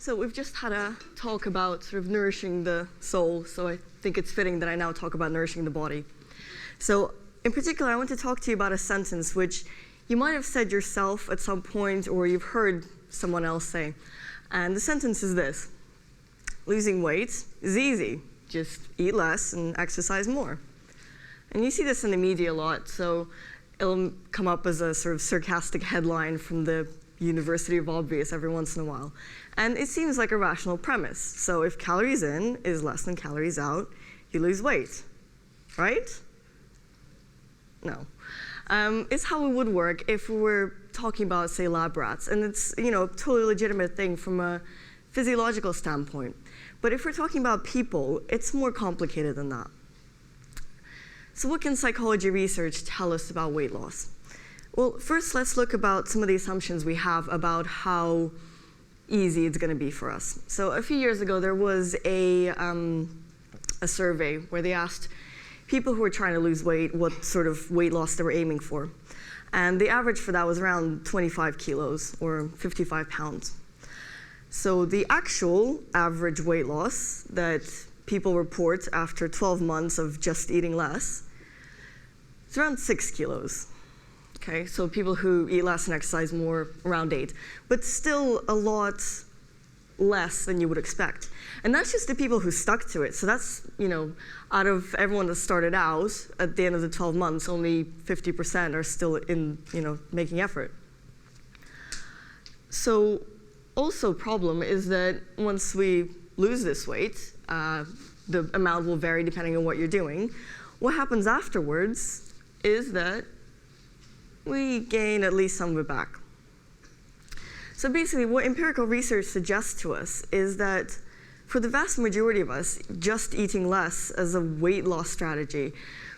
So we've just had a talk about sort of nourishing the soul, so I think it's fitting that I now talk about nourishing the body. So in particular, I want to talk to you about a sentence which you might have said yourself at some point, or you've heard someone else say. And the sentence is this: losing weight is easy. Just eat less and exercise more. And you see this in the media a lot, so it'll come up as a sort of sarcastic headline from the University of Obvious every once in a while. And it seems like a rational premise. So if calories in is less than calories out, you lose weight, right? No. It's how it would work if we were talking about, say, lab rats. And it's, a totally legitimate thing from a physiological standpoint. But if we're talking about people, it's more complicated than that. So what can psychology research tell us about weight loss? Well, first, let's look about some of the assumptions we have about how easy it's going to be for us. So a few years ago, there was a survey where they asked people who were trying to lose weight what sort of weight loss they were aiming for. And the average for that was around 25 kilos, or 55 pounds. So the actual average weight loss that people report after 12 months of just eating less is around 6 kilos. Okay, so people who eat less and exercise more, around 8. But still a lot less than you would expect. And that's just the people who stuck to it. So that's, out of everyone that started out, at the end of the 12 months, only 50% are still in, making effort. So also problem is that once we lose this weight, the amount will vary depending on what you're doing. What happens afterwards is that we gain at least some of it back. So basically, what empirical research suggests to us is that for the vast majority of us, just eating less as a weight loss strategy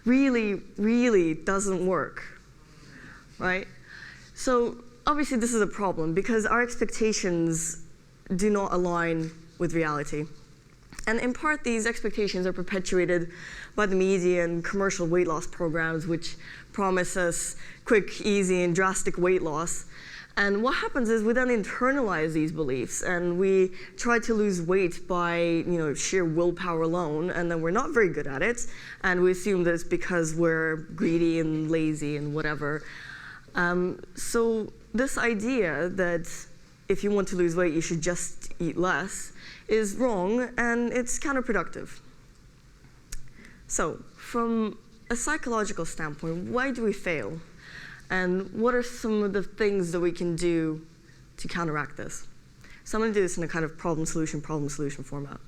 really, really doesn't work, right? So obviously, this is a problem because our expectations do not align with reality. And in part, these expectations are perpetuated by the media and commercial weight loss programs, which promise us quick, easy, and drastic weight loss. And what happens is we then internalize these beliefs, and we try to lose weight by sheer willpower alone, and then we're not very good at it, and we assume that it's because we're greedy and lazy and whatever. So this idea that if you want to lose weight, you should just eat less is wrong, and it's counterproductive. So from a psychological standpoint, why do we fail? And what are some of the things that we can do to counteract this? So I'm going to do this in a kind of problem-solution format.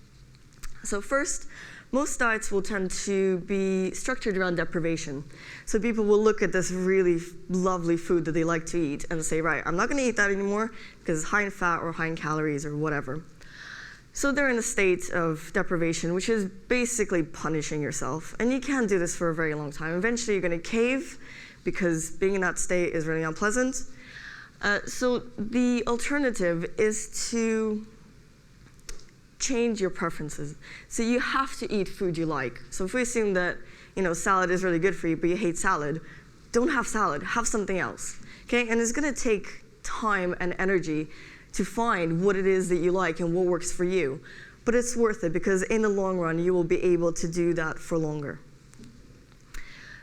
So first, most diets will tend to be structured around deprivation. So people will look at this really lovely food that they like to eat and say, right, I'm not going to eat that anymore because it's high in fat or high in calories or whatever. So they're in a state of deprivation, which is basically punishing yourself. And you can't do this for a very long time. Eventually, you're going to cave because being in that state is really unpleasant. So the alternative is to change your preferences. So you have to eat food you like. So if we assume that salad is really good for you, but you hate salad, don't have salad. Have something else. Okay? And it's going to take time and energy to find what it is that you like and what works for you. But it's worth it because in the long run, you will be able to do that for longer.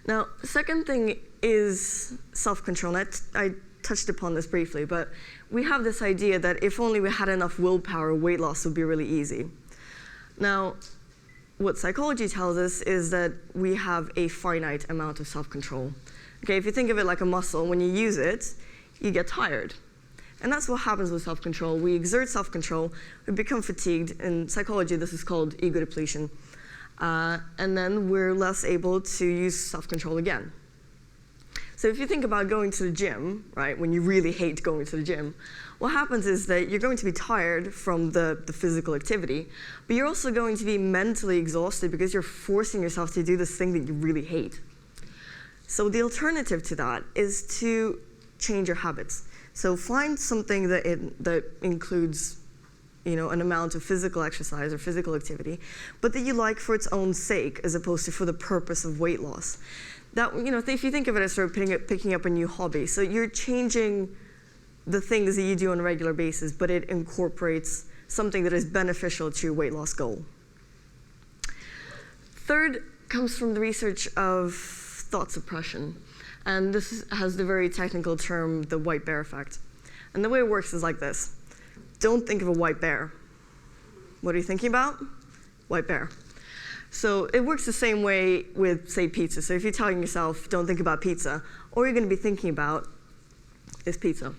Now, the second thing is self-control. And I touched upon this briefly, but we have this idea that if only we had enough willpower, weight loss would be really easy. Now, what psychology tells us is that we have a finite amount of self-control. Okay, if you think of it like a muscle, when you use it, you get tired. And that's what happens with self-control. We exert self-control, we become fatigued. In psychology, this is called ego depletion. And then we're less able to use self-control again. So if you think about going to the gym, right, when you really hate going to the gym, what happens is that you're going to be tired from the physical activity, but you're also going to be mentally exhausted because you're forcing yourself to do this thing that you really hate. So the alternative to that is to change your habits. So find something that includes an amount of physical exercise or physical activity, but that you like for its own sake as opposed to for the purpose of weight loss. That, if you think of it as sort of picking up a new hobby, so you're changing the things that you do on a regular basis, but it incorporates something that is beneficial to your weight loss goal. Third comes from the research of thought suppression. And this has the very technical term, the white bear effect. And the way it works is like this. Don't think of a white bear. What are you thinking about? White bear. So it works the same way with, say, pizza. So if you're telling yourself, don't think about pizza, all you're going to be thinking about is pizza.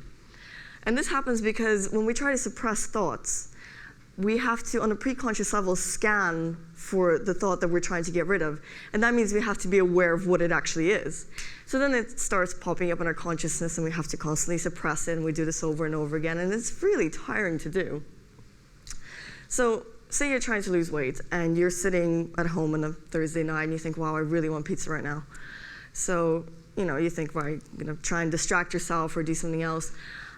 And this happens because when we try to suppress thoughts, we have to, on a preconscious level, scan for the thought that we're trying to get rid of. And that means we have to be aware of what it actually is. So then it starts popping up in our consciousness, and we have to constantly suppress it, and we do this over and over again, and it's really tiring to do. So say you're trying to lose weight, and you're sitting at home on a Thursday night, and you think, wow, I really want pizza right now. So, you think, right, try and distract yourself or do something else.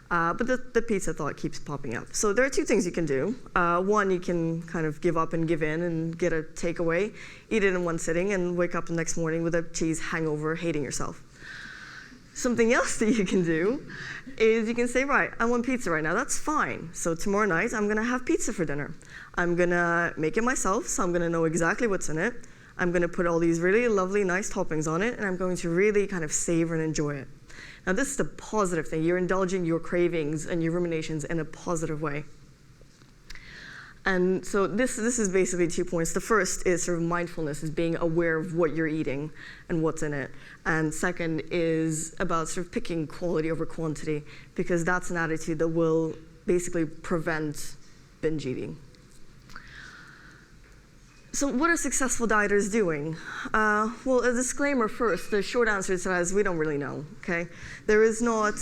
But the pizza thought keeps popping up. So there are two things you can do. One, you can kind of give up and give in and get a takeaway, eat it in one sitting, and wake up the next morning with a cheese hangover, hating yourself. Something else that you can do is you can say, right, I want pizza right now. That's fine. So tomorrow night, I'm going to have pizza for dinner. I'm going to make it myself, so I'm going to know exactly what's in it. I'm going to put all these really lovely, nice toppings on it, and I'm going to really kind of savor and enjoy it. Now, this is the positive thing. You're indulging your cravings and your ruminations in a positive way. And so this is basically 2 points. The first is sort of mindfulness, is being aware of what you're eating and what's in it. And second is about sort of picking quality over quantity, because that's an attitude that will basically prevent binge eating. So what are successful dieters doing? Well, a disclaimer first. The short answer to that is we don't really know, okay? There is not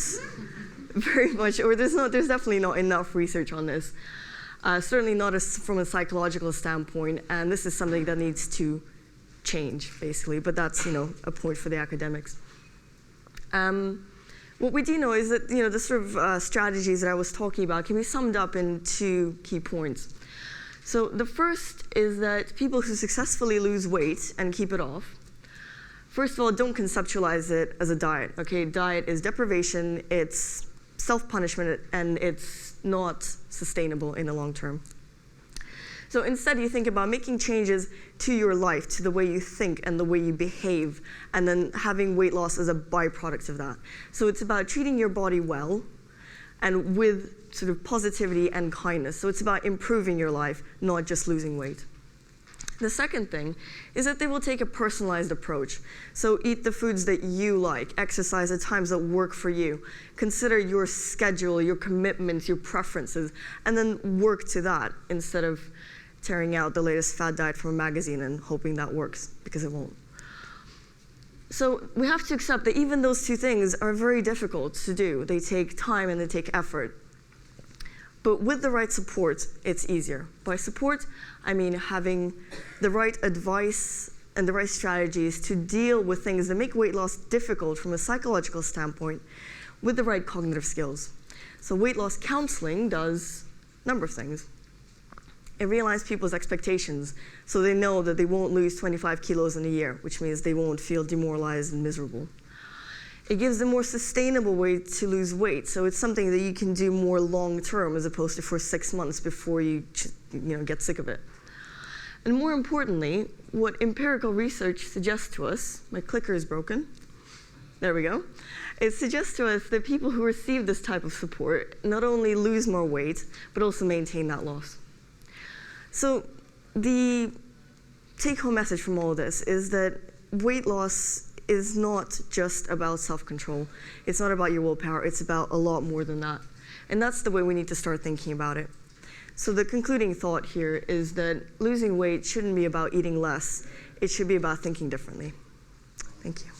very much, or there's definitely not enough research on this. Certainly not from a psychological standpoint, and this is something that needs to change, basically, but that's, a point for the academics. What we do know is that, the sort of strategies that I was talking about can be summed up in 2 key points. So the first is that people who successfully lose weight and keep it off, first of all, don't conceptualize it as a diet, okay? Diet is deprivation, it's self-punishment, and it's not sustainable in the long term. So instead, you think about making changes to your life, to the way you think and the way you behave, and then having weight loss as a byproduct of that. So it's about treating your body well and with sort of positivity and kindness. So it's about improving your life, not just losing weight. The second thing is that they will take a personalized approach. So eat the foods that you like, exercise at times that work for you. Consider your schedule, your commitments, your preferences, and then work to that instead of tearing out the latest fad diet from a magazine and hoping that works, because it won't. So we have to accept that even those 2 things are very difficult to do. They take time and they take effort. But with the right support, it's easier. By support, I mean having the right advice and the right strategies to deal with things that make weight loss difficult from a psychological standpoint with the right cognitive skills. So weight loss counseling does a number of things. It realigns people's expectations so they know that they won't lose 25 kilos in a year, which means they won't feel demoralized and miserable. It gives a more sustainable way to lose weight, so it's something that you can do more long-term as opposed to for 6 months before you get sick of it. And more importantly, what empirical research suggests to us, my clicker is broken, there we go. It suggests to us that people who receive this type of support not only lose more weight, but also maintain that loss. So the take-home message from all of this is that weight loss is not just about self-control. It's not about your willpower. It's about a lot more than that. And that's the way we need to start thinking about it. So the concluding thought here is that losing weight shouldn't be about eating less. It should be about thinking differently. Thank you.